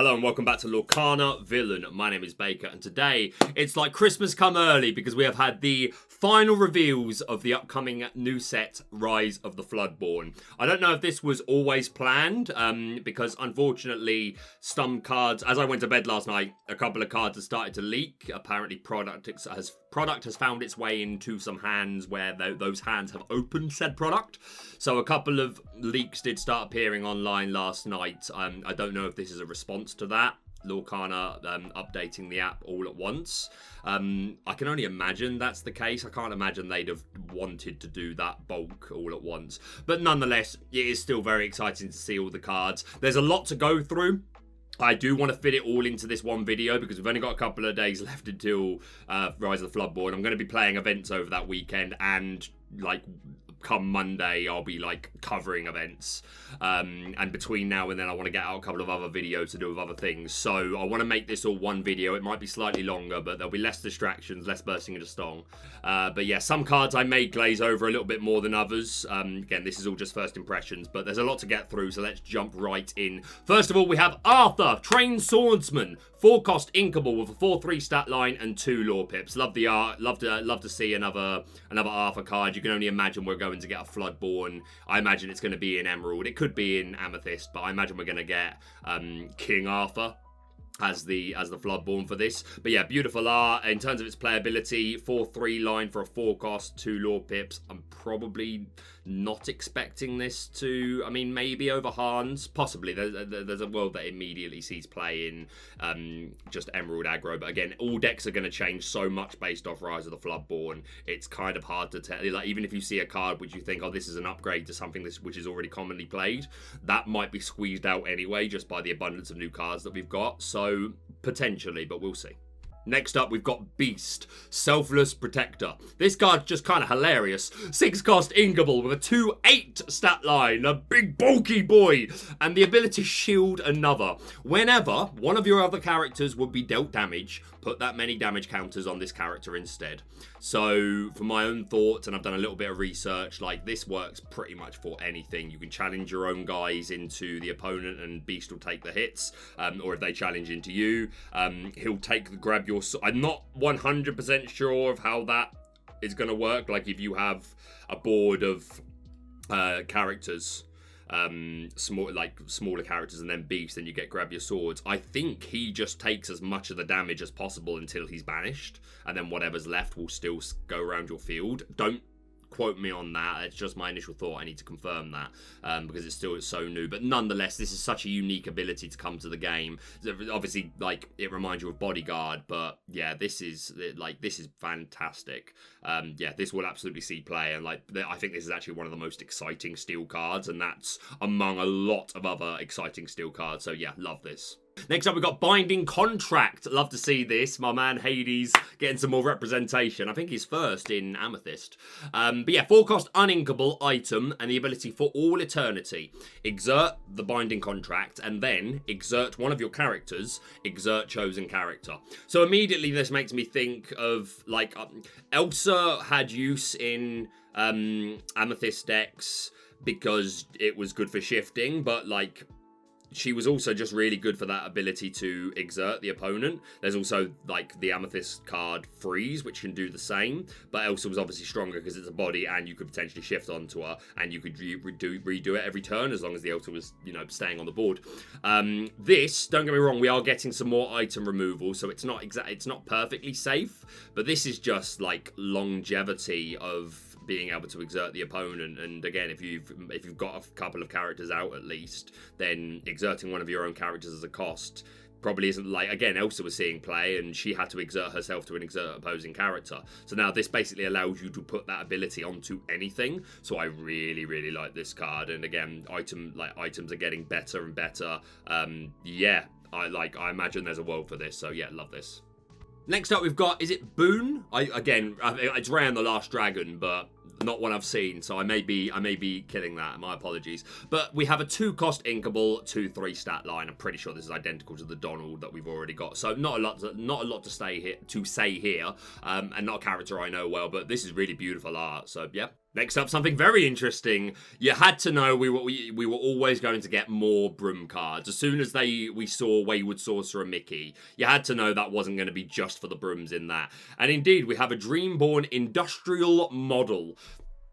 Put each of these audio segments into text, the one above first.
Hello and welcome back to Lorcan Villain. My name is Baker and today it's like Christmas come early because we have had the final reveals of the upcoming new set, Rise of the Floodborn. I don't know if this was always planned because unfortunately some cards, as I went to bed last night, a couple of cards have started to leak. Apparently product has found its way into some hands where those hands have opened said product. So a couple of leaks did start appearing online last night. I don't know if this is a response to that. Lorcana updating the app all at once. I can only imagine that's the case. I can't imagine they'd have wanted to do that bulk all at once. But nonetheless, it is still very exciting to see all the cards. There's a lot to go through. I do want to fit it all into this one video because we've only got a couple of days left until Rise of the Floodborn. I'm going to be playing events over that weekend and like come Monday I'll be like covering events and between now and then I want to get out a couple of other videos to do with other things, so I want to make this all one video. It might be slightly longer but there'll be less distractions, less bursting into song, but yeah, some cards I may glaze over a little bit more than others. Again, this is all just first impressions, but there's a lot to get through, so let's jump right in. First of all, we have Arthur, trained swordsman, 4-cost inkable with a 4/3 stat line and 2 lore pips. Love the art. Love to see another Arthur card. You can only imagine we're going to get a Floodborn. I imagine it's going to be in Emerald. It could be in Amethyst, but I imagine we're going to get King Arthur as the Floodborn for this. But yeah, beautiful art. In terms of its playability, 4/3 line for a 4-cost, 2 lore pips. I'm probably not expecting this to, I mean, maybe over Hans, possibly. There's a world that immediately sees play in just Emerald aggro, but again, all decks are going to change so much based off Rise of the Floodborn. It's kind of hard to tell. Like, even if you see a card which you think, oh, this is an upgrade to something which is already commonly played, that might be squeezed out anyway just by the abundance of new cards that we've got. So potentially, but we'll see. Next up, we've got Beast, Selfless Protector. This card's just kind of hilarious. 6-cost inkable with a 2/8 stat line, a big bulky boy, and the ability Shield Another. Whenever one of your other characters would be dealt damage, put that many damage counters on this character instead. So, for my own thoughts, and I've done a little bit of research, like, this works pretty much for anything. You can challenge your own guys into the opponent and Beast will take the hits, or if they challenge into you, he'll grab your... I'm not 100% sure of how that is going to work. Like, if you have a board of characters, smaller characters and then Beast, then you get grab your swords. I think he just takes as much of the damage as possible until he's banished, and then whatever's left will still go around your field. Don't quote me on that. It's just my initial thought. I need to confirm that because it's still so new, but nonetheless, this is such a unique ability to come to the game. Obviously, like, it reminds you of Bodyguard, but yeah, this is fantastic. Yeah, this will absolutely see play, and like, I think this is actually one of the most exciting steel cards, and that's among a lot of other exciting steel cards. So yeah, love this. Next up, we've got Binding Contract. Love to see this. My man Hades getting some more representation. I think he's first in Amethyst. But yeah, 4-cost uninkable item and the ability for all eternity. Exert the Binding Contract and then exert one of your characters. Exert chosen character. So immediately this makes me think of, like, Elsa had use in Amethyst decks because it was good for shifting, but like, she was also just really good for that ability to exert the opponent. There's also, like, the Amethyst card Freeze, which can do the same. But Elsa was obviously stronger because it's a body and you could potentially shift onto her. And you could redo it every turn as long as the Elsa was, you know, staying on the board. This, don't get me wrong, we are getting some more item removal. So it's not perfectly safe. But this is just, like, longevity of being able to exert the opponent. And again, if you've got a couple of characters out at least, then exerting one of your own characters as a cost probably isn't, like, again, Elsa was seeing play and she had to exert herself to an opposing character. So now this basically allows you to put that ability onto anything. So I really, really like this card. And again, items are getting better and better. Yeah, I imagine there's a world for this. So yeah, love this. Next up, we've got, is it Boon? It's Ray the Last Dragon, but not one I've seen, so I may be killing that. My apologies. But we have a 2-cost inkable, 2/3 stat line. I'm pretty sure this is identical to the Donald that we've already got. So not a lot to say here, and not a character I know well. But this is really beautiful art. So yeah. Next up, something very interesting. You had to know we were always going to get more Broom cards. As soon as we saw Wayward Sorcerer Mickey, you had to know that wasn't going to be just for the Brooms in that. And indeed, we have a Dreamborn Industrial Model.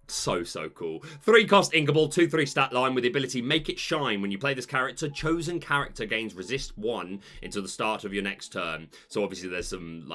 So cool. 3-cost Inkable, 2/3 stat line with the ability Make It Shine. When you play this character, chosen character gains resist 1 until the start of your next turn. So obviously there's some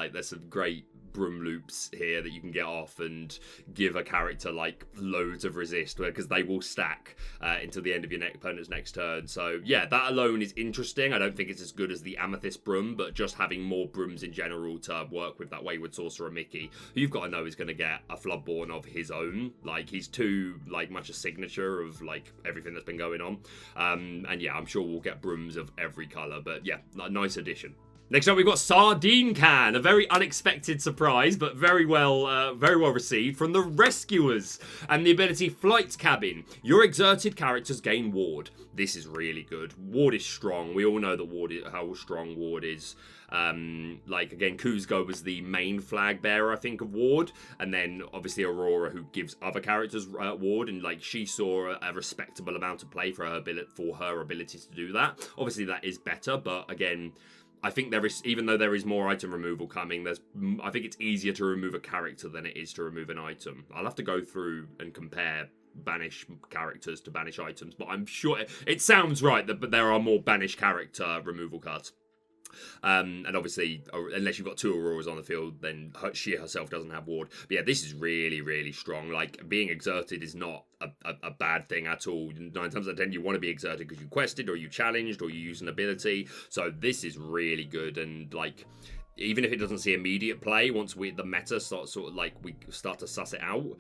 great Broom loops here that you can get off and give a character like loads of resist because they will stack until the end of your opponent's next turn. So yeah, that alone is interesting. I don't think it's as good as the Amethyst Broom, but just having more Brooms in general to work with that Wayward Sorcerer Mickey, who you've got to know is going to get a Floodborn of his own. Like, he's too much a signature of everything that's been going on. And yeah, I'm sure we'll get Brooms of every colour, but yeah, a nice addition. Next up, we've got Sardine Can, a very unexpected surprise, but very well received from the Rescuers, and the ability Flight Cabin. Your exerted characters gain Ward. This is really good. Ward is strong. We all know that how strong Ward is. Again, Kuzco was the main flag bearer, I think, of Ward, and then obviously Aurora, who gives other characters Ward, and she saw a respectable amount of play for her ability to do that. Obviously, that is better, but again, I think even though there is more item removal coming, I think it's easier to remove a character than it is to remove an item. I'll have to go through and compare banish characters to banish items, but I'm sure it sounds right that there are more banish character removal cards. And obviously, unless you've got 2 Auroras on the field, then she herself doesn't have Ward. But yeah, this is really, really strong. Being exerted is not a bad thing at all. 9 times out of 10, you want to be exerted because you quested, or you challenged, or you use an ability. So this is really good, and even if it doesn't see immediate play, once the meta starts we start to suss it out,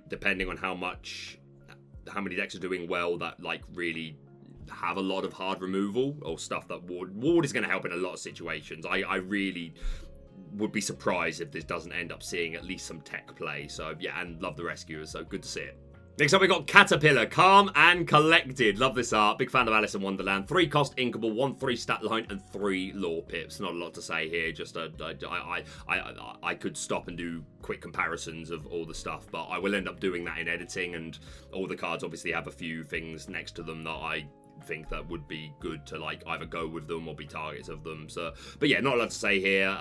depending on how many decks are doing well, that really have a lot of hard removal or stuff that Ward is going to help in a lot of situations. I really would be surprised if this doesn't end up seeing at least some tech play. So yeah, and love the Rescuers, so good to see it. Next up, we got Caterpillar, Calm and Collected. Love this art. Big fan of Alice in Wonderland. 3-cost Inkable, 1/3 stat line, and 3 lore pips. Not a lot to say here. Just I could stop and do quick comparisons of all the stuff, but I will end up doing that in editing, and all the cards obviously have a few things next to them that I think that would be good to either go with them or be targets of them. So, but yeah, not a lot to say here.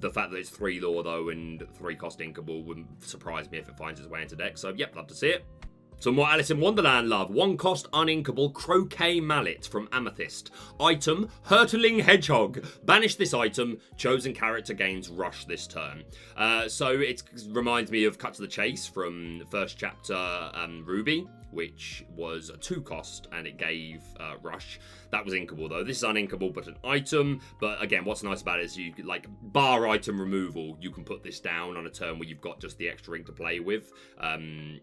The fact that it's 3 lore though and 3-cost Inkable wouldn't surprise me if it finds its way into deck. So yep, love to see it. Some more Alice in Wonderland love. 1-cost uninkable Croquet Mallet from Amethyst. Item, Hurtling Hedgehog. Banish this item. Chosen character gains Rush this turn. So it reminds me of Cut to the Chase from first chapter Ruby, which was a 2-cost and it gave Rush. That was inkable though. This is uninkable but an item. But again, what's nice about it is you bar item removal, you can put this down on a turn where you've got just the extra ink to play with, and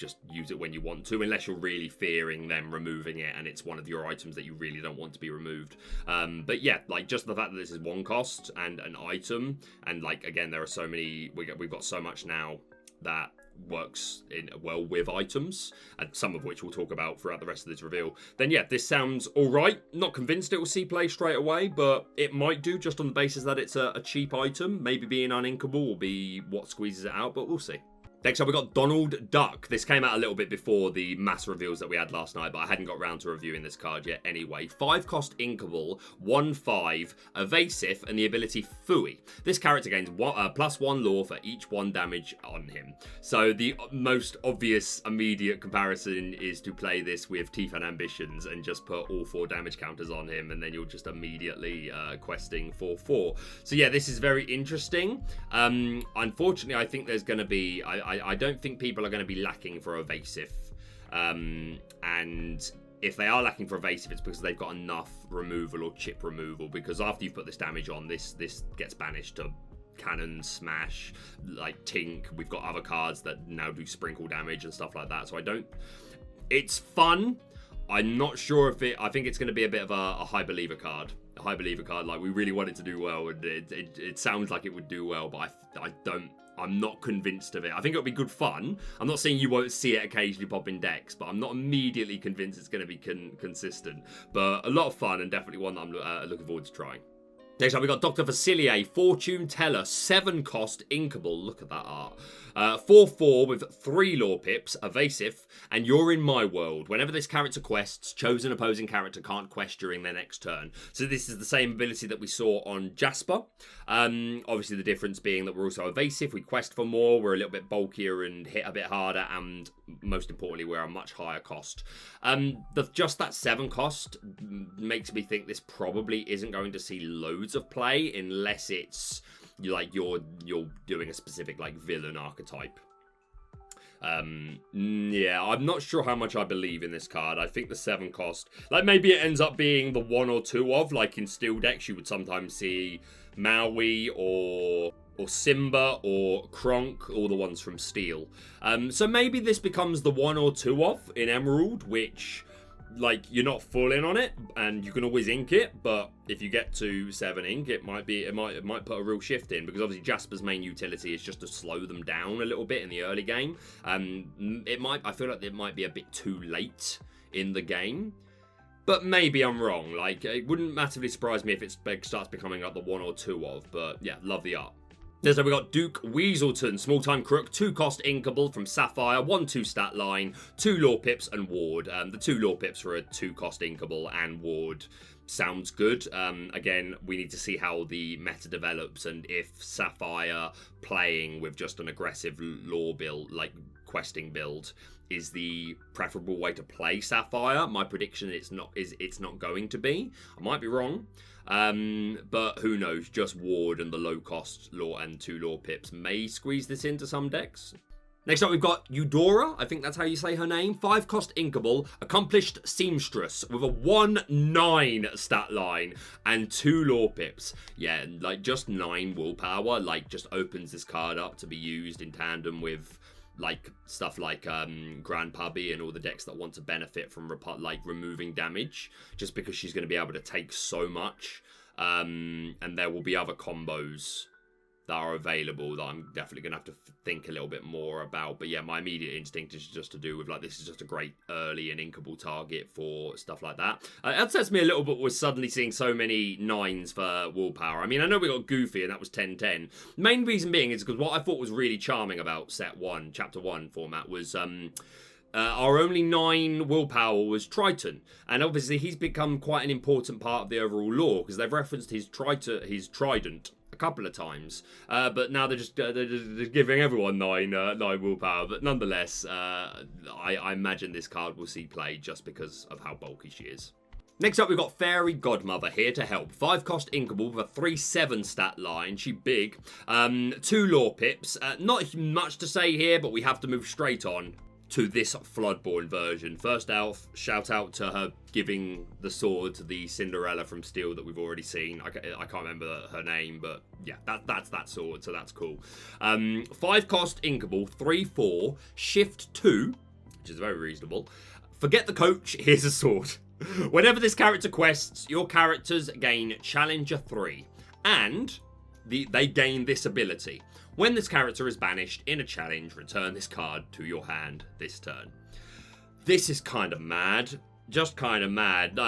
just use it when you want to, unless you're really fearing them removing it and it's one of your items that you really don't want to be removed. But yeah, just the fact that this is 1 cost and an item, and again, there are so many, we've got so much now that works well with items, and some of which we'll talk about throughout the rest of this reveal, then yeah, this sounds alright. Not convinced it will see play straight away, but it might do, just on the basis that it's a cheap item. Maybe being uninkable will be what squeezes it out, but we'll see. Next up, we got Donald Duck. This came out a little bit before the mass reveals that we had last night, but I hadn't got around to reviewing this card yet anyway. 5-cost Inkable, 1/5, Evasive, and the ability Fooey. This character gains +1 lore for each 1 damage on him. So the most obvious immediate comparison is to play this with Teeth and Ambitions and just put all 4 damage counters on him, and then you're just immediately questing for 4. So yeah, this is very interesting. Unfortunately, I think there's going to be... I don't think people are going to be lacking for Evasive. And if they are lacking for Evasive, it's because they've got enough removal or chip removal. Because after you've put this damage on, this gets banished to Cannon, Smash, Tink. We've got other cards that now do sprinkle damage and stuff like that. So it's fun. I'm not sure if I think it's going to be a bit of a high believer card. A high believer card. We really want it to do well, and it sounds like it would do well, but I'm not convinced of it. I think it'll be good fun. I'm not saying you won't see it occasionally pop in decks, but I'm not immediately convinced it's going to be consistent. But a lot of fun, and definitely one that I'm looking forward to trying. Next up, we got Dr. Facilier, Fortune Teller, 7-cost Inkable. Look at that art. 4/4 with 3 lore pips, Evasive, and you're in my world. Whenever this character quests, chosen opposing character can't quest during their next turn. So this is the same ability that we saw on Jasper. Obviously, the difference being that we're also evasive. We quest for more. We're a little bit bulkier and hit a bit harder, and most importantly, we're a much higher cost. Just that 7 cost makes me think this probably isn't going to see loads of play unless it's like you're doing a specific like villain archetype. Yeah, I'm not sure how much I believe in this card. I think the 7 cost, like maybe it ends up being the 1 or 2 of, like in steel decks you would sometimes see Maui or Simba or Kronk, all the ones from Steel. So maybe this becomes the 1 or 2 of in Emerald, which like you're not full in on it and you can always ink it, but if you get to 7 ink it might put a real shift in, because obviously Jasper's main utility is just to slow them down a little bit in the early game. I feel like it might be a bit too late in the game, but maybe I'm wrong. Like it wouldn't massively surprise me if it starts becoming like the 1 or 2 of, but yeah, love the art. So we got Duke Weaselton, small-time crook, 2-cost Inkable from Sapphire, 1/2 stat line, 2 lore pips and ward. The 2 lore pips for a 2-cost Inkable and ward sounds good. Again, we need to see how the meta develops and if Sapphire playing with just an aggressive lore build, like questing build, is the preferable way to play Sapphire. My prediction it's not going to be. I might be wrong. But who knows, just ward and the low cost lore and 2 lore pips may squeeze this into some decks. Next up we've got Eudora, I think that's how you say her name, 5-cost Inkable, accomplished seamstress with a 1/9 stat line and 2 lore pips. Yeah, like just 9 willpower, like just opens this card up to be used in tandem with like stuff like Grand Puppy and all the decks that want to benefit from removing damage, just because she's going to be able to take so much, and there will be other combos that are available that I'm definitely going to have to think a little bit more about. But yeah, my immediate instinct is just to do with like, this is just a great early and inkable target for stuff like that. It upsets me a little bit with suddenly seeing so many 9s for willpower. I mean, I know we got Goofy and that was 10/10. Main reason being is because what I thought was really charming about set 1, chapter 1 format was our only 9 willpower was Triton, and obviously he's become quite an important part of the overall lore because they've referenced his trident a couple of times, but now they're just giving everyone 9 willpower. But nonetheless, I imagine this card will see play just because of how bulky she is. Next up, we've got Fairy Godmother here to help. 5-cost Inkable with a 3/7 stat line. She big. 2 lore pips. Not much to say here, but we have to move straight on to this Floodborn version. First out, shout out to her giving the sword to the Cinderella from Steel that we've already seen. I can't remember her name, but yeah, that's that sword, so that's cool. 5-cost Inkable, 3/4, shift 2, which is very reasonable. Forget the coach, here's a sword. Whenever this character quests, your characters gain Challenger 3, and they gain this ability. When this character is banished in a challenge, return this card to your hand this turn. This is kind of mad. Just kind of mad.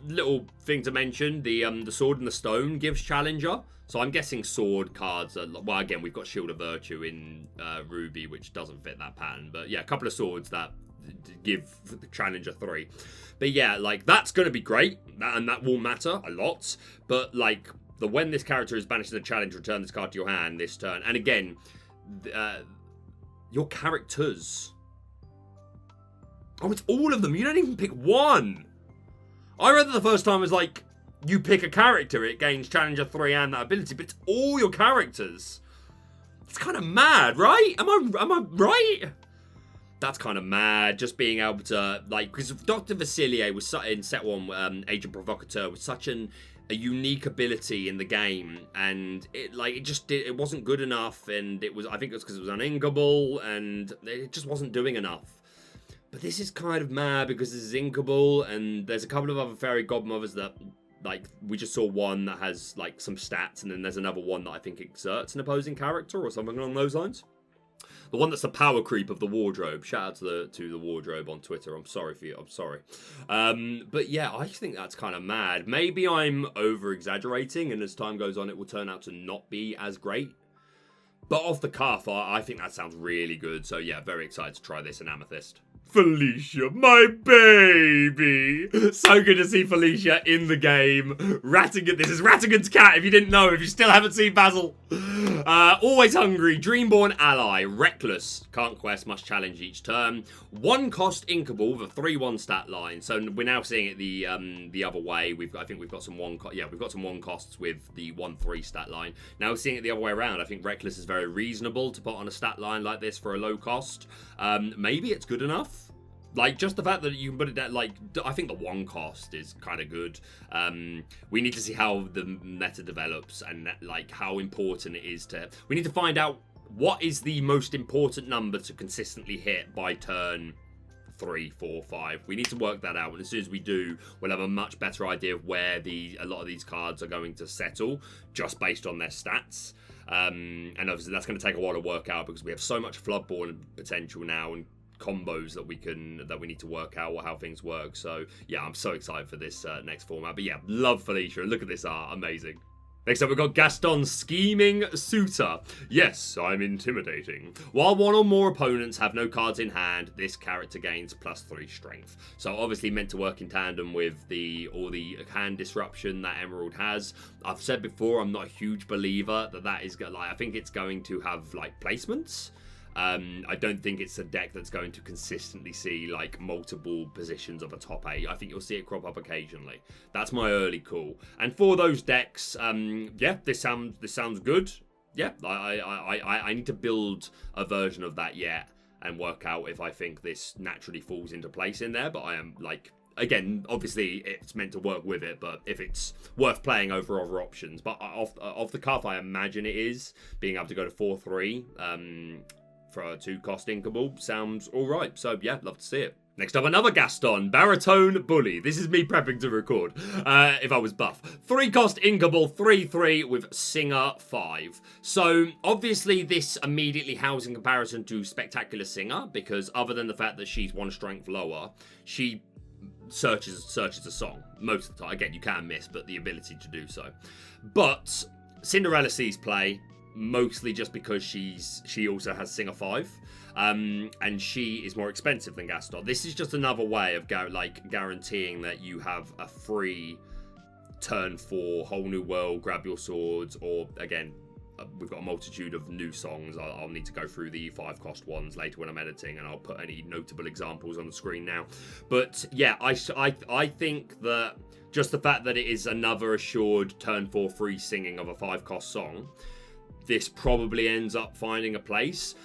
Little thing to mention, the Sword and the Stone gives Challenger. So I'm guessing sword cards are... Well, again, we've got Shield of Virtue in Ruby, which doesn't fit that pattern. But yeah, a couple of swords that give Challenger 3. But yeah, like, that's going to be great. And that will matter a lot. But, like... when this character is banished in a challenge, return this card to your hand this turn. And again, your characters. Oh, it's all of them. You don't even pick one. I read that the first time was like, you pick a character, it gains Challenger 3 and that ability, but it's all your characters. It's kind of mad, right? Am I right? That's kind of mad, just being able to, like, because Dr. Facilier was in set 1, Agent Provocateur, was such a unique ability in the game, and it wasn't good enough, and I think it was because it was uninkable, and it just wasn't doing enough. But this is kind of mad because this is inkable, and there's a couple of other Fairy Godmothers that, like, we just saw one that has, like, some stats, and then there's another one that I think exerts an opposing character or something along those lines. The one that's the power creep of the wardrobe. Shout out to the wardrobe on Twitter. I'm sorry for you. I'm sorry. But yeah, I think that's kind of mad. Maybe I'm over-exaggerating, and as time goes on, it will turn out to not be as great. But off the cuff, I think that sounds really good. So yeah, very excited to try this in Amethyst. Felicia, my baby. So good to see Felicia in the game. Rattigan, this is Rattigan's cat, if you didn't know, if you still haven't seen Basil. Always hungry, Dreamborn ally, reckless, can't quest, must challenge each turn. 1 cost inkable with a 3/1 stat line. So we're now seeing it the other way. I think we've got some we've got some 1 costs with the 1/3 stat line. Now we're seeing it the other way around. I think reckless is very reasonable to put on a stat line like this for a low cost. Maybe it's good enough. Like, just the fact that you can put it down, like, I think the 1 cost is kind of good. We need to see how the meta develops and, like, how important it is to... We need to find out what is the most important number to consistently hit by turn 3, 4, 5. We need to work that out, and as soon as we do, we'll have a much better idea of where a lot of these cards are going to settle, just based on their stats. And obviously that's going to take a while to work out, because we have so much Floodborn potential now, and combos that we need to work out how things work. So yeah, I'm so excited for this next format. But yeah, love Felicia. Look at this art, amazing. Next up, we've got Gaston, Scheming Suitor. Yes, I'm intimidating. While 1 or more opponents have no cards in hand, this character gains +3 strength. So obviously meant to work in tandem with all the hand disruption that Emerald has. I've said before, I'm not a huge believer that is, like, I think it's going to have, like, placements. I don't think it's a deck that's going to consistently see, like, multiple positions of a top 8. I think you'll see it crop up occasionally. That's my early call. And for those decks, yeah, this sounds good. Yeah, I need to build a version of that yet and work out if I think this naturally falls into place in there. But I am, like... Again, obviously, it's meant to work with it, but if it's worth playing over other options. But off the cuff, I imagine it is. Being able to go to 4/3 for a 2-cost inkable sounds alright. So, yeah, love to see it. Next up, another Gaston, Baritone Bully. This is me prepping to record, if I was buff. 3-cost inkable, 3/3 with Singer 5. So, obviously, this immediately houses in comparison to Spectacular Singer, because other than the fact that she's 1 strength lower, she... searches a song most of the time. Again, you can miss, but the ability to do so. But Cinderella sees play mostly just because she also has Singer 5, and she is more expensive than Gaston. This is just another way of guaranteeing that you have a free turn 4 whole new world, grab your swords, or again, we've got a multitude of new songs. I'll need to go through the 5-cost ones later when I'm editing, and I'll put any notable examples on the screen now. But yeah, I think that just the fact that it is another assured turn 4 free singing of a 5-cost song, this probably ends up finding a place.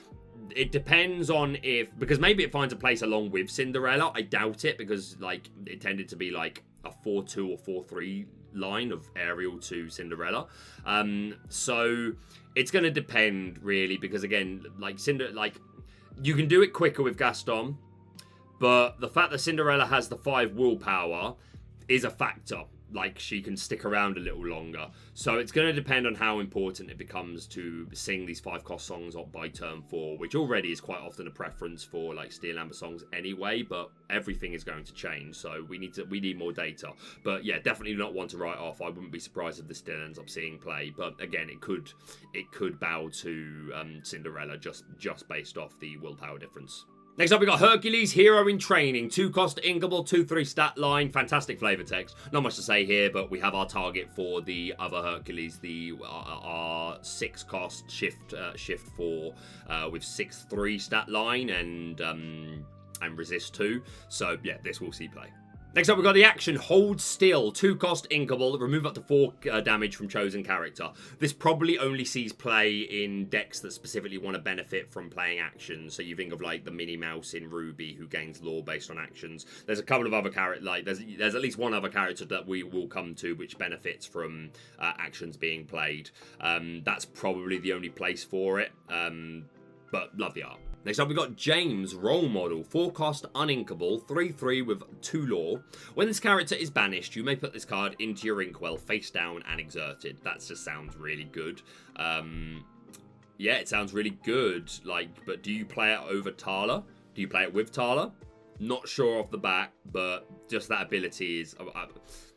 It depends on because maybe it finds a place along with Cinderella. I doubt it, because like it tended to be like a 4/2 or 4/3 line of Ariel to Cinderella. So it's going to depend really, because again, like you can do it quicker with Gaston, but the fact that Cinderella has the 5 willpower is a factor. Like, she can stick around a little longer. So it's going to depend on how important it becomes to sing these 5-cost songs by turn 4, which already is quite often a preference for, like, Steel Amber songs anyway, but everything is going to change, so we need more data. But yeah, definitely not one to write off. I wouldn't be surprised if this still ends up seeing play, but again, it could bow to Cinderella just based off the willpower difference. Next up, we got Hercules, Hero in Training. 2-cost inkable, 2/3 stat line. Fantastic flavor text. Not much to say here, but we have our target for the other Hercules, our 6-cost shift 4 with 6/3 stat line and resist 2. So yeah, this will see play. Next up, we've got the action Hold Still, 2-cost inkable, remove up to 4 damage from chosen character. This probably only sees play in decks that specifically want to benefit from playing actions. So you think of like the Minnie Mouse in Ruby, who gains lore based on actions. There's a couple of other characters, like there's at least one other character that we will come to which benefits from actions being played. That's probably the only place for it, but love the art. Next up, we've got James, Role Model, 4-cost, uninkable, 3/3 with 2 lore. When this character is banished, you may put this card into your inkwell, face down and exerted. That just sounds really good. yeah, it sounds really good. Like, but do you play it over Tala? Do you play it with Tala? Not sure off the bat, but just that ability is,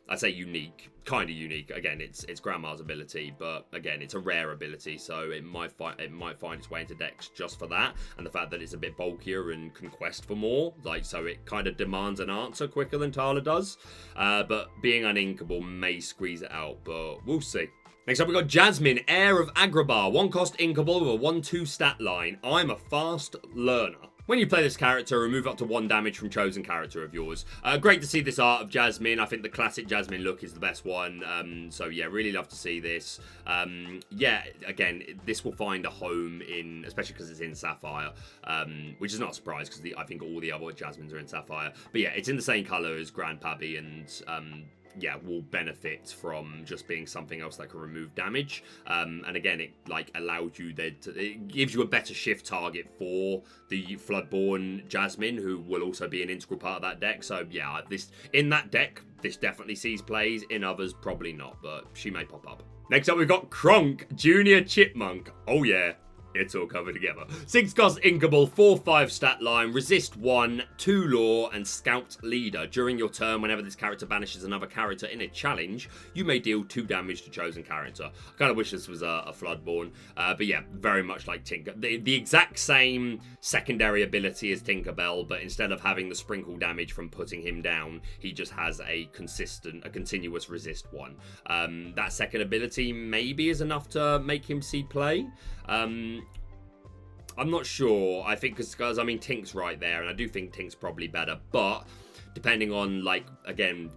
I'd say, unique. Kind of unique. Again, it's Grandma's ability, but again, it's a rare ability, so it might find its way into decks just for that, and the fact that it's a bit bulkier and can quest for more. Like, so it kind of demands an answer quicker than Tala does. But being uninkable may squeeze it out, but we'll see. Next up, we got Jasmine, Heir of Agrabah. 1-cost inkable with a 1/2 stat line. I'm a fast learner. When you play this character, remove up to 1 damage from chosen character of yours. Great to see this art of Jasmine. I think the classic Jasmine look is the best one. So yeah, really love to see this. Yeah, again, this will find a home in, especially because it's in Sapphire, which is not a surprise because I think all the other Jasmines are in Sapphire. But yeah, it's in the same color as Grandpappy, and yeah, will benefit from just being something else that can remove damage. And again, it like allows you it gives you a better shift target for the Floodborn Jasmine, who will also be an integral part of that deck. So yeah, in that deck, this definitely sees plays. In others, probably not, but she may pop up. Next up, we've got Kronk, Junior Chipmunk. Oh yeah. It's all covered together. 6-cost inkable, 4/5 stat line, resist 1, 2 lore, and scout leader. During your turn, whenever this character banishes another character in a challenge, you may deal 2 damage to chosen character. I kind of wish this was a Floodborn, but yeah, very much like Tinker. The exact same secondary ability as Tinkerbell, but instead of having the sprinkle damage from putting him down, he just has a continuous resist 1. That second ability maybe is enough to make him see play. I'm not sure. I think because I mean Tink's right there, and I do think Tink's probably better, but depending on, like, again,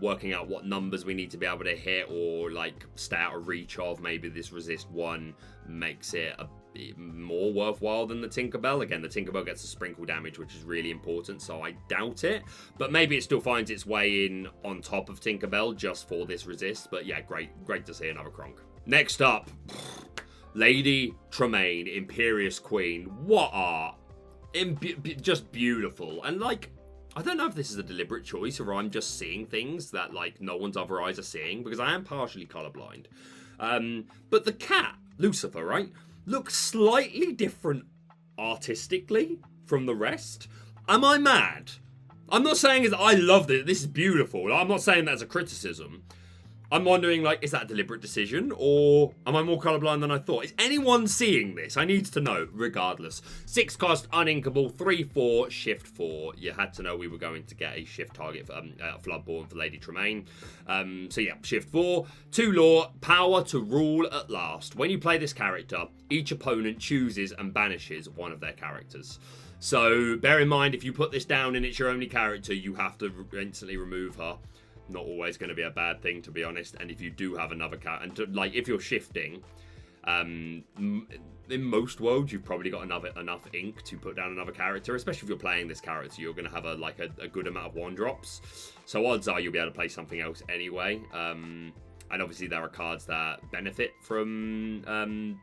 working out what numbers we need to be able to hit or like stay out of reach of, maybe this resist 1 makes it a bit more worthwhile than the Tinkerbell. Again, the Tinkerbell gets a sprinkle damage, which is really important, so I doubt it, but maybe it still finds its way in on top of Tinkerbell just for this resist. But yeah, great to see another Kronk. Next up, Lady Tremaine, Imperious Queen. What art! Just beautiful. And like, I don't know if this is a deliberate choice or I'm just seeing things that like no one's other eyes are seeing, because I am partially colorblind. But the cat, Lucifer, right, looks slightly different artistically from the rest. Am I mad? I'm not saying I love this. This is beautiful. I'm not saying that as a criticism. I'm wondering, like, is that a deliberate decision, or am I more colorblind than I thought? Is anyone seeing this? I need to know, regardless. 6-cost, uninkable, 3/4, shift 4. You had to know we were going to get a shift target for Floodborn for Lady Tremaine. So yeah, shift 4. 2 lore, power to rule at last. When you play this character, each opponent chooses and banishes one of their characters. So bear in mind, if you put this down and it's your only character, you have to instantly remove her. Not always going to be a bad thing, to be honest. And if you do have another character, and like if you're shifting, in most worlds you've probably got enough ink to put down another character. Especially if you're playing this character, you're going to have a good amount of 1-drops. So odds are you'll be able to play something else anyway. And obviously there are cards that benefit from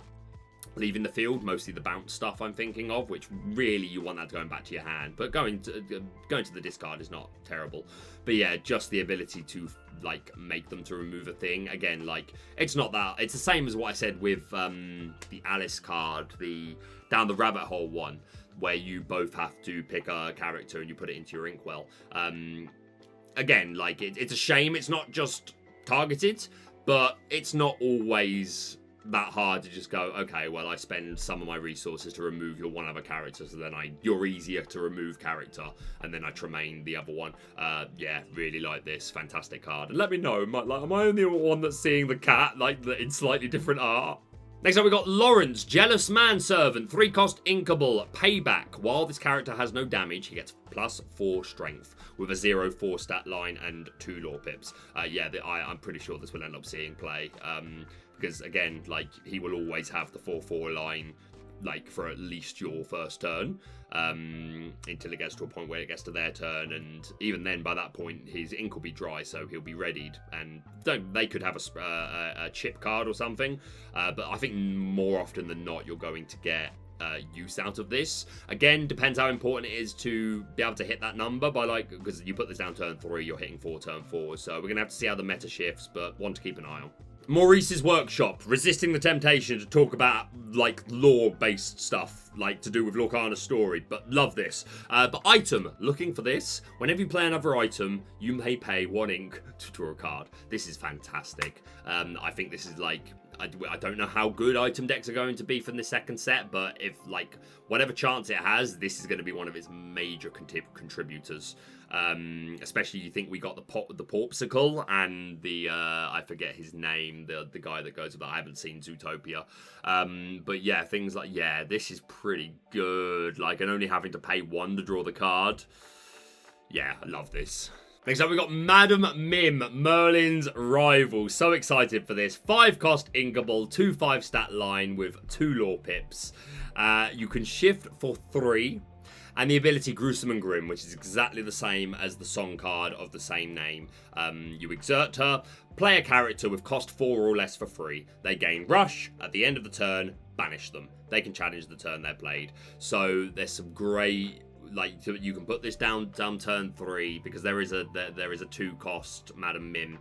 leaving the field, mostly the bounce stuff I'm thinking of, which really you want that going back to your hand, but going to the discard is not terrible. But yeah, just the ability to like make them to remove a thing. Again, like it's not that, it's the same as what I said with the Alice card, the down the rabbit hole one, where you both have to pick a character and you put it into your inkwell. Again, like it's a shame it's not just targeted, but it's not always that hard to just go, okay, well, I spend some of my resources to remove your one other character, so then you're easier to remove character, and then I Tremaine the other one. Yeah, really like this. Fantastic card. And let me know, am I only the one that's seeing the cat, like, in slightly different art? Next up, we got Lawrence, Jealous Manservant, 3-cost inkable, payback. While this character has no damage, he gets +4 strength with a 0/4 stat line and 2 lore pips. Yeah, I'm pretty sure this will end up seeing play. Because again, like, he will always have the 4/4 line, like, for at least your first turn, until it gets to a point where it gets to their turn, and even then, by that point, his ink will be dry, so he'll be readied, and they could have a chip card or something, but I think more often than not, you're going to get use out of this. Again, depends how important it is to be able to hit that number by, like, because you put this down turn 3, you're hitting 4 turn 4, so we're going to have to see how the meta shifts, but one to keep an eye on. Maurice's Workshop, resisting the temptation to talk about, like, lore-based stuff, like, to do with Lorcana's story, but love this. But item, looking for this. Whenever you play another item, you may pay 1 ink to draw a card. This is fantastic. I think this is, like, I don't know how good item decks are going to be from the second set, but if, like, whatever chance it has, this is going to be one of its major contributors. Especially you think we got the Porpsicle and the I forget his name, the guy that goes with that. I haven't seen Zootopia, but yeah, things like, yeah, this is pretty good. Like, and only having to pay 1 to draw the card. Yeah, I love this. Next up, we got Madam Mim, Merlin's rival. So excited for this. 5 cost Inkable, 2/5 stat line with 2 lore pips. You can shift for 3. And the ability Gruesome and Grim, which is exactly the same as the song card of the same name. You exert her, play a character with cost 4 or less for free. They gain Rush. At the end of the turn, banish them. They can challenge the turn they're played. So there's some great, like, you can put this down turn 3 because there is a 2 cost Madam Mim.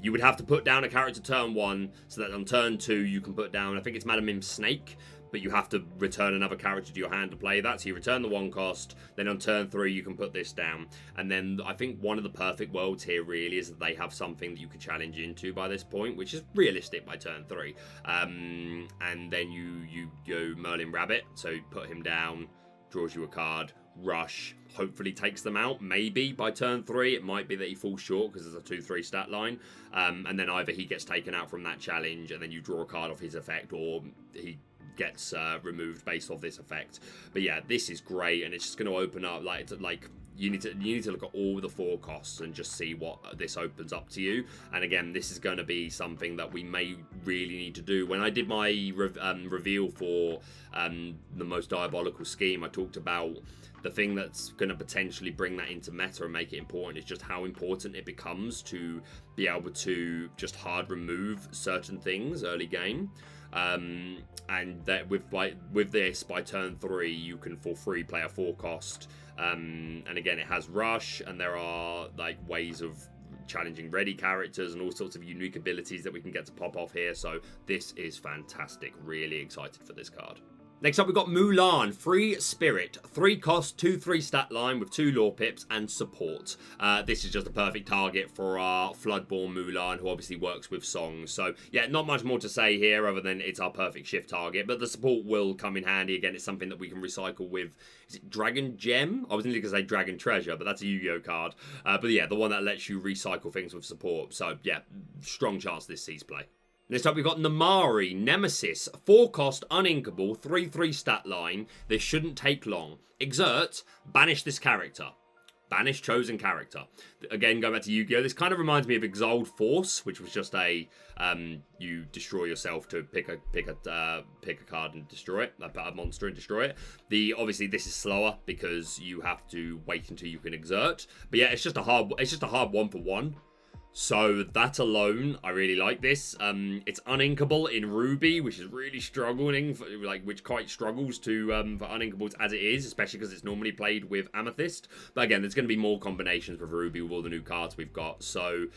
You would have to put down a character turn 1, so that on turn 2 you can put down, I think it's Madam Mim Snake, but you have to return another character to your hand to play that. So you return the 1 cost, then on turn 3 you can put this down. And then I think one of the perfect worlds here really is that they have something that you could challenge into by this point, which is realistic by turn 3. And then you go Merlin Rabbit, so you put him down, draws you a card, Rush, hopefully takes them out, maybe by turn 3. It might be that he falls short because there's a 2/3 stat line. And then either he gets taken out from that challenge and then you draw a card off his effect, or he gets removed based off this effect. But yeah, this is great, and it's just going to open up, like you need to look at all the 4 costs and just see what this opens up to you. And again, this is going to be something that we may really need to do. When I did my reveal for the most diabolical scheme, I talked about the thing that's going to potentially bring that into meta and make it important is just how important it becomes to be able to just hard remove certain things early game. And that with this, by turn 3, you can for free play a 4 cost. And again, it has Rush, and there are, like, ways of challenging ready characters and all sorts of unique abilities that we can get to pop off here. So this is fantastic. Really excited for this card. Next up, we've got Mulan, Free Spirit, 3 cost, 2/3 stat line with 2 lore pips and support. This is just a perfect target for our Floodborn Mulan, who obviously works with songs. So yeah, not much more to say here other than it's our perfect shift target, but the support will come in handy. Again, it's something that we can recycle with, is it Dragon Gem? I was going to say Dragon Treasure, but that's a Yu-Gi-Oh card. But yeah, the one that lets you recycle things with support. So yeah, strong chance this sees play. Next up, we've got Namari, Nemesis, 4 cost, uninkable, 3/3 stat line. This shouldn't take long. Exert, banish this character. Banish chosen character. Again, going back to Yu-Gi-Oh! This kind of reminds me of Exiled Force, which was just a you destroy yourself to pick a card and destroy it, a monster and destroy it. Obviously this is slower because you have to wait until you can exert. But yeah, it's just a hard 1-for-1. So that alone, I really like this. It's uninkable in Ruby, which is really struggling, which quite struggles to for uninkables as it is, especially because it's normally played with Amethyst. But again, there's going to be more combinations with Ruby with all the new cards we've got. So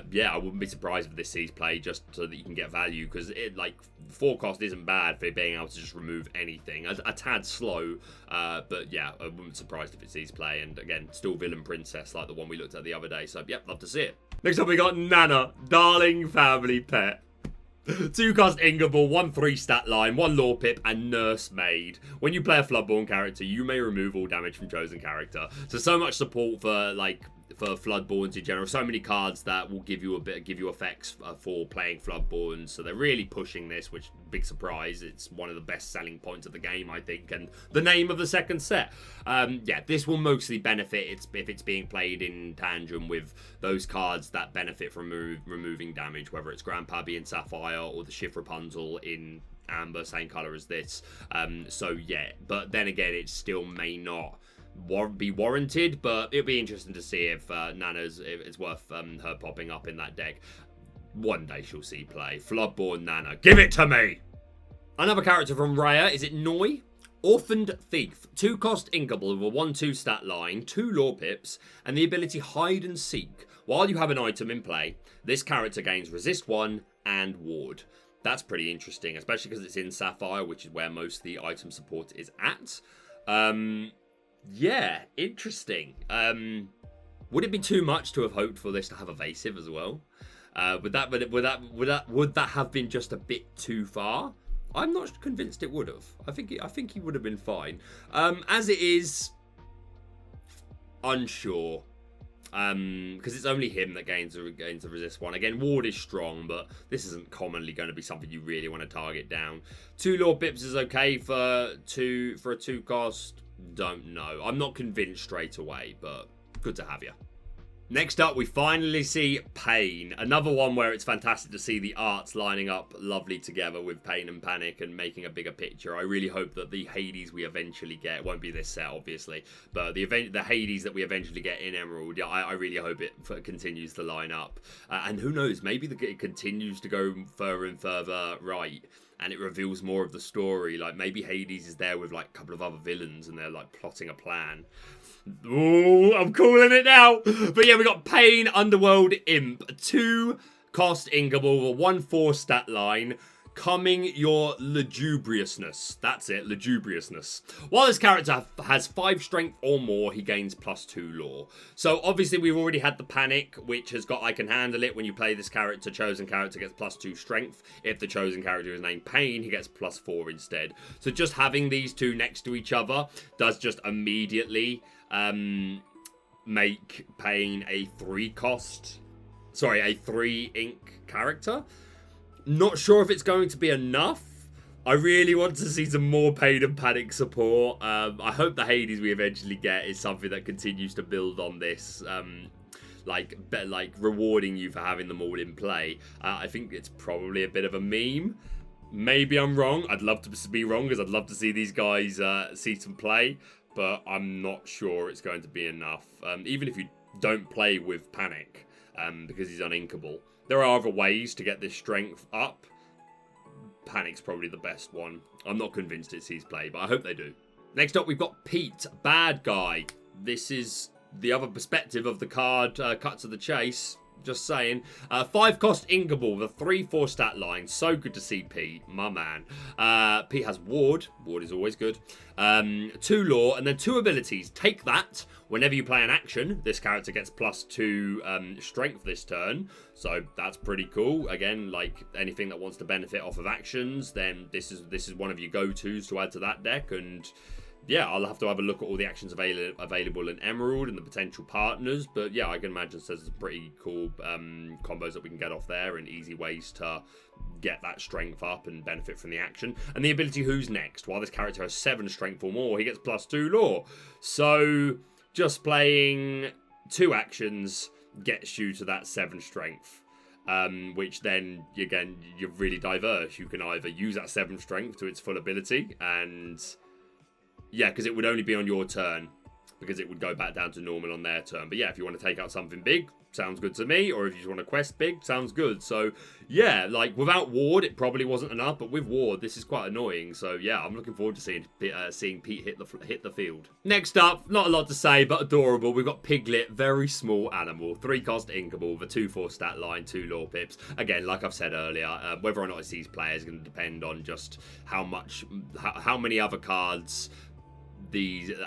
yeah, I wouldn't be surprised if this sees play just so that you can get value, because it, like, 4 cost isn't bad for being able to just remove anything. A tad slow, but yeah, I wouldn't be surprised if it sees play. And again, still Villain Princess like the one we looked at the other day. So yeah, love to see it. Next up, we got Nana, Darling Family Pet. 2 cost Ingable, 1/3 stat line, 1 lore pip, and Nursemaid. When you play a Floodborn character, you may remove all damage from chosen character. So much support for, like, for Floodborns in general. So many cards that will give you effects for playing Floodborns. So they're really pushing this, which, big surprise. It's one of the best selling points of the game, I think, and the name of the second set. Yeah, this will mostly benefit if it's being played in tandem with those cards that benefit from removing damage, whether it's Grandpappy in Sapphire or the Shift Rapunzel in Amber, same color as this. So yeah, but then again, it still may not be warranted, but it'll be interesting to see if it's worth her popping up in that deck. One day she'll see play. Floodborn Nana, give it to me! Another character from Raya, is it Noi? Orphaned Thief, 2 cost inkable with a 1/2 stat line, 2 lore pips, and the ability Hide and Seek. While you have an item in play, this character gains resist 1 and ward. That's pretty interesting, especially because it's in Sapphire, which is where most of the item support is at. Yeah, interesting. Would it be too much to have hoped for this to have Evasive as well? Would that have been just a bit too far? I'm not convinced it would have. I think he would have been fine. As it is, unsure. Because it's only him that gains a resist 1. Again, ward is strong, but this isn't commonly going to be something you really want to target down. 2 Lore Pips is okay for a 2 cost. Don't know. I'm not convinced straight away, but good to have you. Next up, we finally see Pain. Another one where it's fantastic to see the arts lining up lovely together with Pain and Panic and making a bigger picture. I really hope that the Hades we eventually get, it won't be this set obviously, but the Hades that we eventually get in Emerald, I really hope it continues to line up. And who knows, maybe it continues to go further and further right. And it reveals more of the story. Like, maybe Hades is there with, like, a couple of other villains and they're, like, plotting a plan. Ooh, I'm calling it now. But yeah, we got Pain, Underworld Imp. 2 cost Inkable, a 1/4 stat line. Coming your lugubriousness. That's it, lugubriousness. While this character has 5 strength or more, he gains +2 lore. So obviously we've already had the Panic, which has got I can handle it. When you play this character, chosen character gets +2 strength. If the chosen character is named Pain, he gets +4 instead. So just having these two next to each other does just immediately make Pain a 3 ink character. Not sure if it's going to be enough. I really want to see some more Pain and Panic support. I hope the Hades we eventually get is something that continues to build on this. Like rewarding you for having them all in play. I think it's probably a bit of a meme. Maybe I'm wrong. I'd love to be wrong because I'd love to see these guys see some play. But I'm not sure it's going to be enough. Even if you don't play with Panic because he's uninkable. There are other ways to get this strength up. Panic's probably the best one. I'm not convinced it sees play, but I hope they do. Next up, we've got Pete, bad guy. This is the other perspective of the card, cut to the chase. Just saying. 5 cost Inkable, the 3/4 stat line. So good to see Pete, my man. Pete has Ward. Ward is always good. 2 lore, and then 2 abilities. Take that. Whenever you play an action, this character gets +2 strength this turn. So that's pretty cool. Again, like anything that wants to benefit off of actions, then this is one of your go-tos to add to that deck. And yeah, I'll have to have a look at all the actions available in Emerald and the potential partners. But yeah, I can imagine there's some pretty cool combos that we can get off there and easy ways to get that strength up and benefit from the action. And the ability Who's Next. While this character has 7 strength or more, he gets +2 lore. So just playing 2 actions gets you to that 7 strength. Which then, again, you're really diverse. You can either use that 7 strength to its full ability and... yeah, because it would only be on your turn, because it would go back down to normal on their turn. But yeah, if you want to take out something big, sounds good to me. Or if you just want to quest big, sounds good. So yeah, like without Ward, it probably wasn't enough. But with Ward, this is quite annoying. So yeah, I'm looking forward to seeing Pete hit the field. Next up, not a lot to say, but adorable. We've got Piglet, very small animal. 3 cost Inkable, the 2/4 stat line, 2 lore pips. Again, like I've said earlier, whether or not it sees play is going to depend on just how many other cards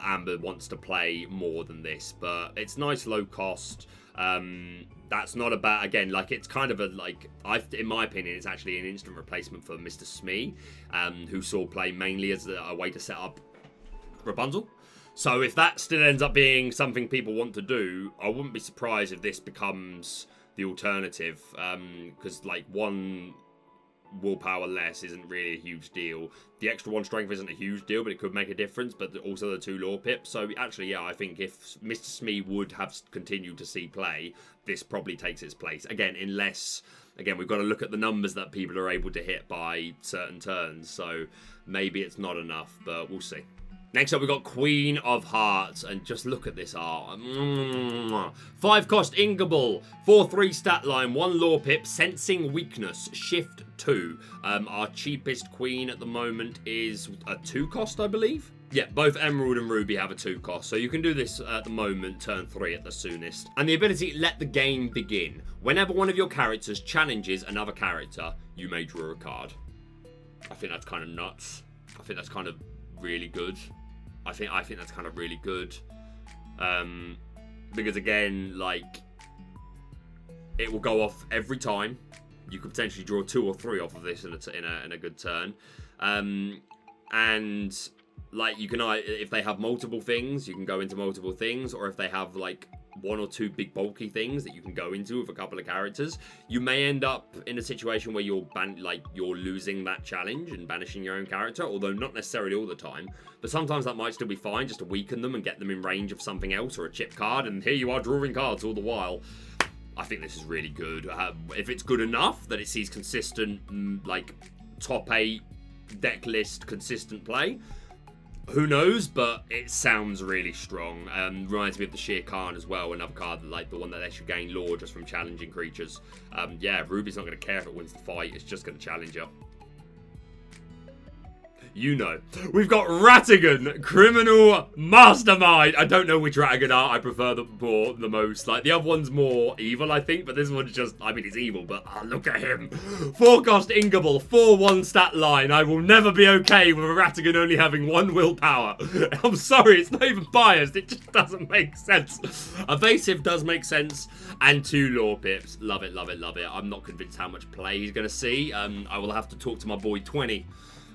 Amber wants to play more than this, but it's nice low cost. That's not a bad, again, like it's kind of a, like, in my opinion, it's actually an instant replacement for Mr. Smee, who saw play mainly as a way to set up Rapunzel. So if that still ends up being something people want to do, I wouldn't be surprised if this becomes the alternative, because like 1 willpower less isn't really a huge deal. The extra 1 strength isn't a huge deal, but it could make a difference. But also the 2 lore pips. So actually, yeah, I think if Mr. Smee would have continued to see play, this probably takes its place. Again, unless, again, we've got to look at the numbers that people are able to hit by certain turns. So maybe it's not enough, but we'll see. Next up, we've got Queen of Hearts, and just look at this art. 5 cost Inkable, 4/3 stat line, 1 lore pip, Sensing Weakness, Shift 2. Our cheapest queen at the moment is a 2 cost, I believe. Yeah, both Emerald and Ruby have a 2 cost, so you can do this at the moment, turn 3 at the soonest. And the ability, Let the Game Begin. Whenever one of your characters challenges another character, you may draw a card. I think that's kind of nuts. I think that's kind of really good. I think that's kind of really good. Because again, like, it will go off every time. You could potentially draw 2 or 3 off of this in a good turn. And like, you can, if they have multiple things, you can go into multiple things, or if they have like 1 or 2 big bulky things that you can go into with a couple of characters, you may end up in a situation where you're losing that challenge and banishing your own character, although not necessarily all the time. But sometimes that might still be fine, just to weaken them and get them in range of something else or a chip card, and here you are drawing cards all the while. I think this is really good. If it's good enough that it sees consistent, like, top 8 deck list consistent play, who knows, but it sounds really strong. Reminds me of the Sheer Khan as well, another card like the one that lets you gain lore just from challenging creatures. Yeah, Ruby's not going to care if it wins the fight, it's just going to challenge her. You know. We've got Ratigan, Criminal Mastermind. I don't know which Ratigan art I prefer the most. Like, the other one's more evil, I think, but this one's just, I mean, it's evil, but look at him. 4 cost Inkable, 4/1 stat line. I will never be okay with a Ratigan only having 1 willpower. I'm sorry, it's not even biased. It just doesn't make sense. Evasive does make sense, and 2 lore pips. Love it, love it, love it. I'm not convinced how much play he's going to see. I will have to talk to my boy 20.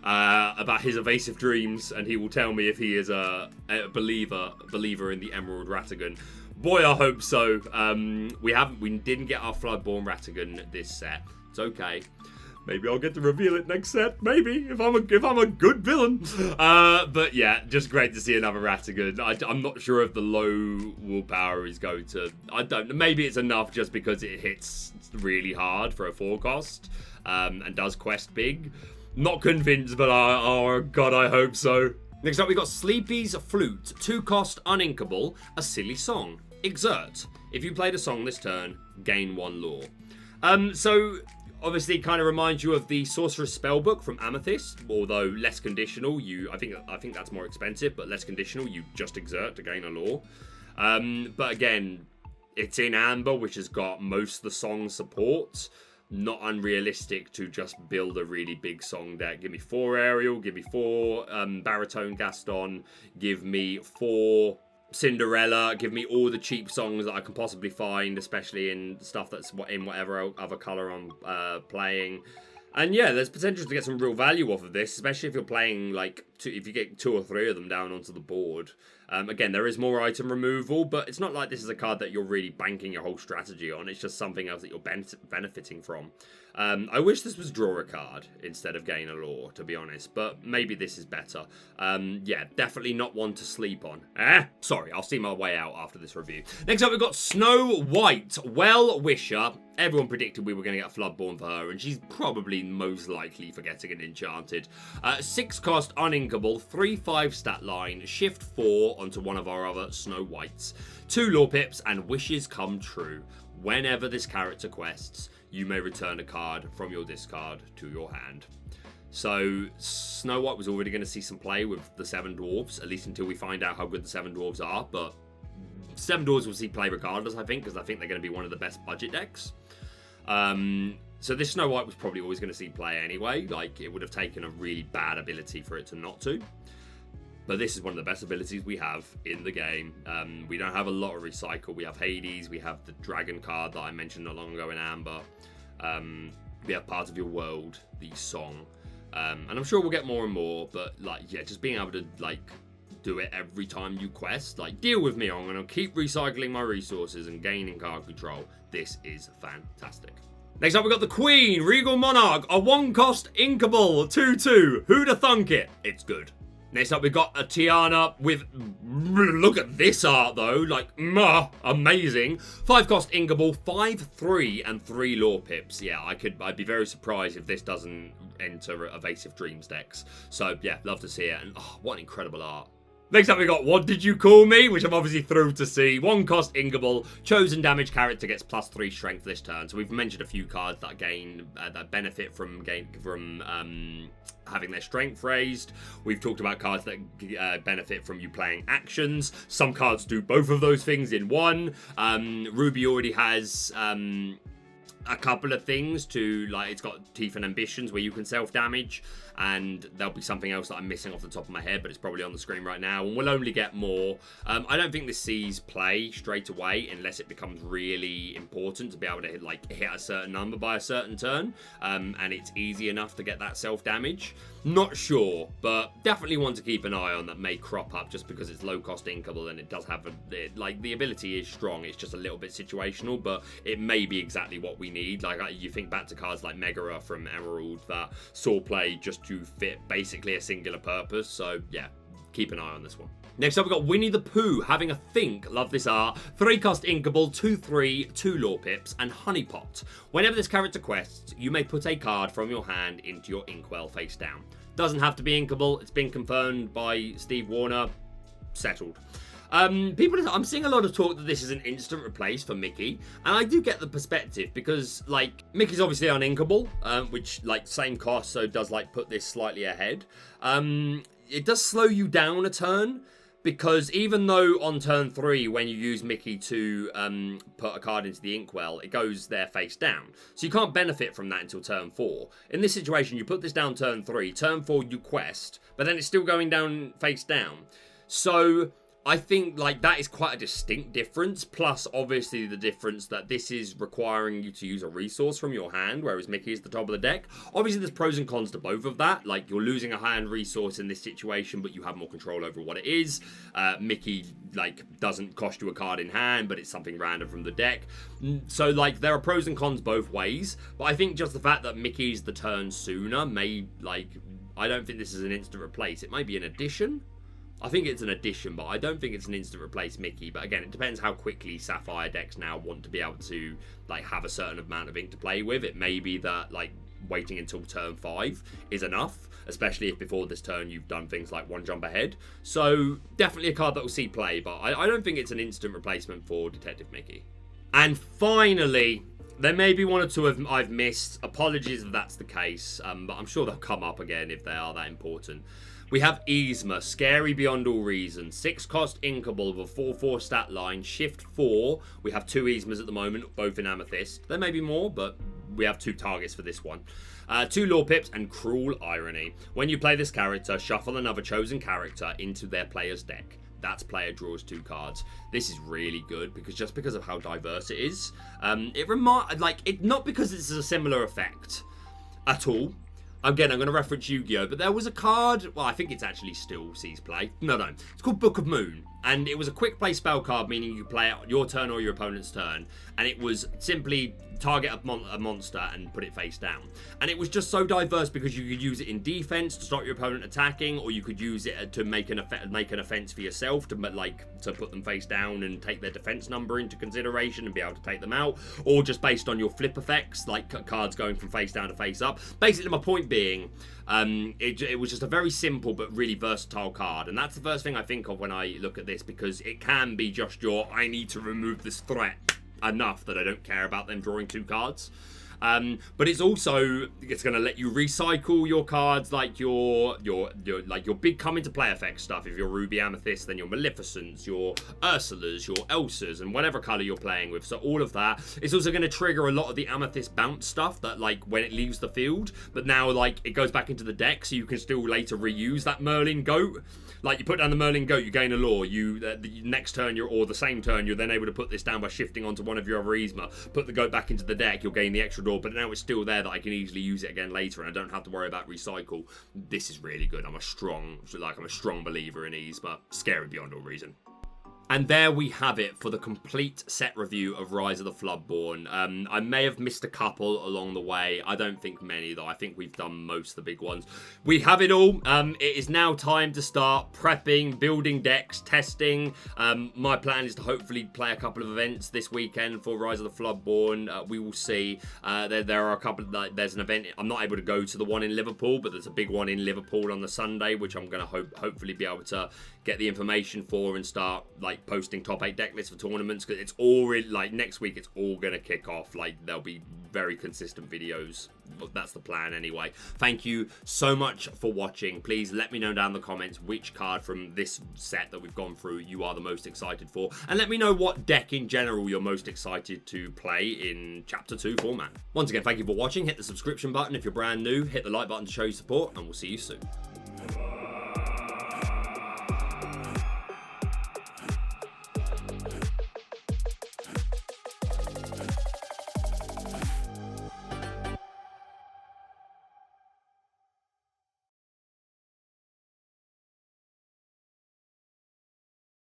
About his evasive dreams, and he will tell me if he is a believer in the Emerald Ratigan. Boy, I hope so. We didn't get our Floodborn Ratigan this set. It's okay. Maybe I'll get to reveal it next set. Maybe if I'm a good villain. But yeah, just great to see another Ratigan. I'm not sure if the low willpower is going to. I don't know. Maybe it's enough just because it hits really hard for a 4 cost and does quest big. Not convinced, but oh god, I hope so. Next up, we got Sleepy's Flute. 2 cost, uninkable, a silly song. Exert. If you played a song this turn, gain 1 lore. So obviously, it kind of reminds you of the Sorcerer's Spellbook from Amethyst, although less conditional. I think that's more expensive, but less conditional. You just exert to gain a lore. But again, it's in Amber, which has got most of the song support. Not unrealistic to just build a really big song deck. Give me 4 Ariel, give me 4 Baritone Gaston, give me 4 Cinderella, give me all the cheap songs that I can possibly find, especially in stuff that's in whatever other colour I'm playing. And yeah, there's potential to get some real value off of this, especially if you're playing, like, if you get 2 or 3 of them down onto the board. Again, there is more item removal, but it's not like this is a card that you're really banking your whole strategy on. It's just something else that you're benefiting from. I wish this was draw a card instead of gain a lore, to be honest, but maybe this is better. Yeah, definitely not one to sleep on. Sorry, I'll see my way out after this review. Next up, we've got Snow White, Well-Wisher. Everyone predicted we were going to get a Floodborn for her, and she's probably most likely for getting an Enchanted. 6 cost, uninkable, 3/5 stat line, shift 4 onto one of our other Snow Whites. 2 lore pips, and wishes come true. Whenever this character quests, you may return a card from your discard to your hand. So Snow White was already going to see some play with the 7 Dwarves, at least until we find out how good the 7 Dwarves are, but 7 Dwarves will see play regardless, I think, because I think they're going to be one of the best budget decks. So this Snow White was probably always going to see play anyway. Like, it would have taken a really bad ability for it to not to. But this is one of the best abilities we have in the game. We don't have a lot of recycle. We have Hades. We have the Dragon card that I mentioned not long ago in Amber. We have Part of Your World, the song. And I'm sure we'll get more and more. But, like, yeah, just being able to, like, do it every time you quest. Like, deal with me. I'm going to keep recycling my resources and gaining card control. This is fantastic. Next up, we've got the Queen, Regal Monarch, a 1 cost Inkable, 2/2. Who'da thunk it? It's good. Next up, we've got a Tiana with, look at this art though, like, amazing. 5 cost Inkable, 5/3 and 3 lore pips. Yeah, I'd be very surprised if this doesn't enter Evasive Dreams decks. So yeah, love to see it, and oh, what an incredible art. Next up we got What Did You Call Me, which I'm obviously thrilled to see. 1 cost Inkable, chosen damage character gets +3 strength this turn. So we've mentioned a few cards that gain that benefit from having their strength raised. We've talked about cards that benefit from you playing actions. Some cards do both of those things in one. Ruby already has a couple of things to, like, it's got Teeth and Ambitions where you can self-damage, and there'll be something else that I'm missing off the top of my head, but it's probably on the screen right now, and we'll only get more. I don't think this sees play straight away unless it becomes really important to be able to hit a certain number by a certain turn, and it's easy enough to get that self-damage. Not sure, but definitely one to keep an eye on that may crop up just because it's low-cost Inkable and it does have the ability is strong. It's just a little bit situational, but it may be exactly what we need. Like, you think back to cards like Megara from Emerald that saw play just to fit basically a singular purpose. So yeah, keep an eye on this one. Next up, we've got Winnie the Pooh, Having a Think. Love this art. 3 cost Inkable, 2/3, 2 lore pips, and Honeypot. Whenever this character quests, you may put a card from your hand into your inkwell face down. Doesn't have to be Inkable. It's been confirmed by Steve Warner. Settled. I'm seeing a lot of talk that this is an instant replace for Mickey, and I do get the perspective because, like, Mickey's obviously uninkable, which, like, same cost, so does, like, put this slightly ahead. It does slow you down a turn, because even though on turn 3, when you use Mickey to put a card into the inkwell, it goes there face down. So you can't benefit from that until turn 4. In this situation, you put this down turn 3, turn 4 you quest, but then it's still going down face down. So I think, like, that is quite a distinct difference, plus obviously the difference that this is requiring you to use a resource from your hand, whereas Mickey is the top of the deck. Obviously there's pros and cons to both of that. Like, you're losing a hand resource in this situation, but you have more control over what it is. Mickey, like, doesn't cost you a card in hand, but it's something random from the deck. So, like, there are pros and cons both ways, but I think just the fact that Mickey's the turn sooner may, like, I don't think this is an instant replace. It might be an addition. I think it's an addition, but I don't think it's an instant replace Mickey. But again, it depends how quickly Sapphire decks now want to be able to, like, have a certain amount of ink to play with. It may be that, like, waiting until turn 5 is enough, especially if before this turn you've done things like 1 jump ahead. So definitely a card that will see play, but I don't think it's an instant replacement for Detective Mickey. And finally, there may be 1 or 2 I've missed. Apologies if that's the case, but I'm sure they'll come up again if they are that important. We have Yzma, Scary Beyond All Reason. 6 cost Inkable with a 4/4 stat line. Shift 4. We have 2 Yzmas at the moment, both in Amethyst. There may be more, but we have 2 targets for this one. 2 lore pips and Cruel Irony. When you play this character, shuffle another chosen character into their player's deck. That's player draws 2 cards. This is really good because of how diverse it is. Not because this is a similar effect at all. Again, I'm going to reference Yu-Gi-Oh! But there was a card, well, I think it's actually still sees play. No. It's called Book of Moon. And it was a quick play spell card, meaning you play it on your turn or your opponent's turn. And it was simply target a monster and put it face down. And it was just so diverse because you could use it in defense to stop your opponent attacking, or you could use it to make an offense for yourself to put them face down and take their defense number into consideration and be able to take them out, or just based on your flip effects, like cards going from face down to face up. Basically, my point being, it was just a very simple but really versatile card, and that's the first thing I think of when I look at this, because it can be just I need to remove this threat enough that I don't care about them drawing 2 cards. But it's going to let you recycle your cards, like your big come into play effect stuff. If you're Ruby Amethyst, then your Maleficents, your Ursulas, your Elsas, and whatever color you're playing with. So all of that. It's also going to trigger a lot of the Amethyst bounce stuff that, like, when it leaves the field, but now, like, it goes back into the deck, so you can still later reuse that Merlin Goat. Like, you put down the Merlin Goat, you gain a lore. The next turn, or the same turn, you're then able to put this down by shifting onto one of your other Yzma. Put the Goat back into the deck, you'll gain the extra lore, but now it's still there that I can easily use it again later, and I don't have to worry about recycle. This is really good. I'm a strong believer in Yzma. Scary Beyond All Reason. And there we have it for the complete set review of Rise of the Floodborn. I may have missed a couple along the way. I don't think many, though. I think we've done most of the big ones. We have it all. It is now time to start prepping, building decks, testing. My plan is to hopefully play a couple of events this weekend for Rise of the Floodborn. We will see. There are a couple. There's an event. I'm not able to go to the one in Liverpool, but there's a big one in Liverpool on the Sunday, which I'm going to hopefully be able to get the information for and start like posting top 8 deck lists for tournaments, because it's already like next week it's all gonna kick off. Like there'll be very consistent videos. That's the plan anyway. Thank you so much for watching. Please let me know down in the comments which card from this set that we've gone through you are the most excited for, and let me know what deck in general you're most excited to play in chapter 2 format. Once again, thank you for watching. Hit the subscription button if you're brand new, hit the like button to show your support, and we'll see you soon.